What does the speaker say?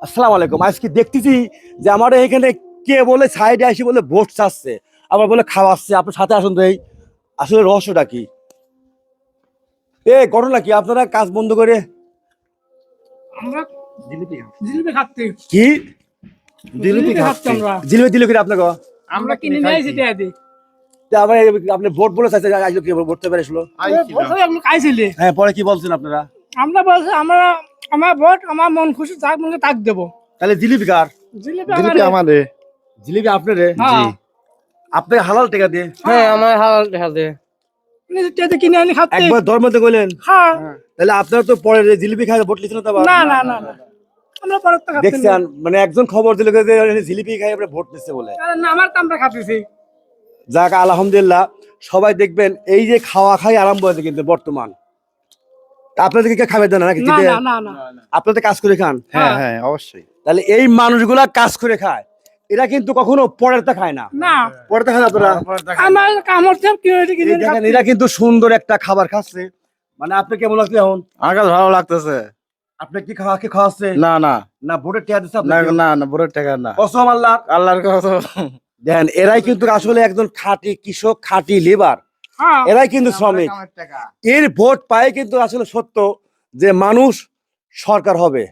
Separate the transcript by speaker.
Speaker 1: আসসালামু আলাইকুম। আজকে দেখতেছি যে আমার এখানে কে বলে সাইডে আসি বলে ভোট চাচ্ছে, আবার বলে খাওয়াচ্ছে। আপনার সাথে আসুন তো। এই আসলে রহস্যটা কি? ঘটনা কি? আপনারা কাজ বন্ধ করে
Speaker 2: আমরা
Speaker 1: জিলিপি
Speaker 2: জিলিপি খাচ্ছি।
Speaker 1: কি
Speaker 2: জিলিপি খাচ্ছি আমরা।
Speaker 1: জিলিপি দিল কি আপনাকে?
Speaker 2: আমরা কিনে নিয়ে আইছি এটা দিয়ে।
Speaker 1: তা আবার আপনি ভোট বলে চাইছে, আসলো কি ভোট পেরে আসলো?
Speaker 2: বলছে আপনি খাইছিলি।
Speaker 1: হ্যাঁ, পরে কি বলছেন আপনারা?
Speaker 2: আমরা বলছি আমরা আমার ভোট আমার মন খুশি যাক মনে তাক দেবো।
Speaker 1: তাহলে জিলিপি কার?
Speaker 2: জিলিপি
Speaker 3: জিলিপি
Speaker 2: আমাদের।
Speaker 3: আমাদের।
Speaker 1: জিলিপি আপনারে?
Speaker 2: হ্যাঁ।
Speaker 1: আপনি হালাল টাকা দিয়ে
Speaker 4: হ্যাঁ আমার হালাল দেখা দে।
Speaker 2: নিজে কিনে আনি খাচ্ছি।
Speaker 1: একবার ধর্মতে কইলেন,
Speaker 2: হ্যাঁ।
Speaker 1: তাহলে আপনারা তো পরে জিলিপি খাই ভোট লিখছেন না তো আবার?
Speaker 2: না না না না আমরা পরে তো খাচ্ছি
Speaker 1: দেখছেন, মানে একজন খবর দিল যে জিলিপি খাই আমরা ভোট দিচ্ছে বলে।
Speaker 2: না আমার তো আমরা খাচ্ছি।
Speaker 1: যাক আলহামদুলিল্লাহ, সবাই দেখবেন এই যে খাওয়া খাই আরম্ভ হয়েছে কিন্তু বর্তমান। আপনাদেরকে কে খাবে দেন নাকি?
Speaker 2: না না না না
Speaker 1: আপনাদের কাজ করে খান।
Speaker 3: হ্যাঁ হ্যাঁ অবশ্যই।
Speaker 1: তাহলে এই মানুষগুলা কাজ করে খায়, এরা কিন্তু কখনো পরেরটা খায় না।
Speaker 2: না
Speaker 1: পরেরটা খায় না আপনারা?
Speaker 2: আমার কামড় থেকে কিনে
Speaker 1: এই দেখেন, এরা কিন্তু সুন্দর একটা খাবার খাচ্ছে। মানে আপনি কেমন লাগছে এখন?
Speaker 3: আমার কাছে ভালো লাগতেছে।
Speaker 1: আপনি কি খাওয়াচ্ছে
Speaker 3: না না
Speaker 1: না ভোটের টিয়া দিচ্ছে
Speaker 3: না
Speaker 1: আপনাকে?
Speaker 3: না না বুড়োর টাকা না।
Speaker 1: কসম আল্লাহ।
Speaker 3: আল্লাহর কথা।
Speaker 1: দেখেন, এরাই কিন্তু আসলে একজন খাঁটি কৃষক, খাঁটি লেবার।
Speaker 2: হ্যাঁ
Speaker 1: এরাই কিন্তু শ্রমিক। এর ভোট পায় কিন্তু আসলে সত্য যে মানুষ সরকার হবে।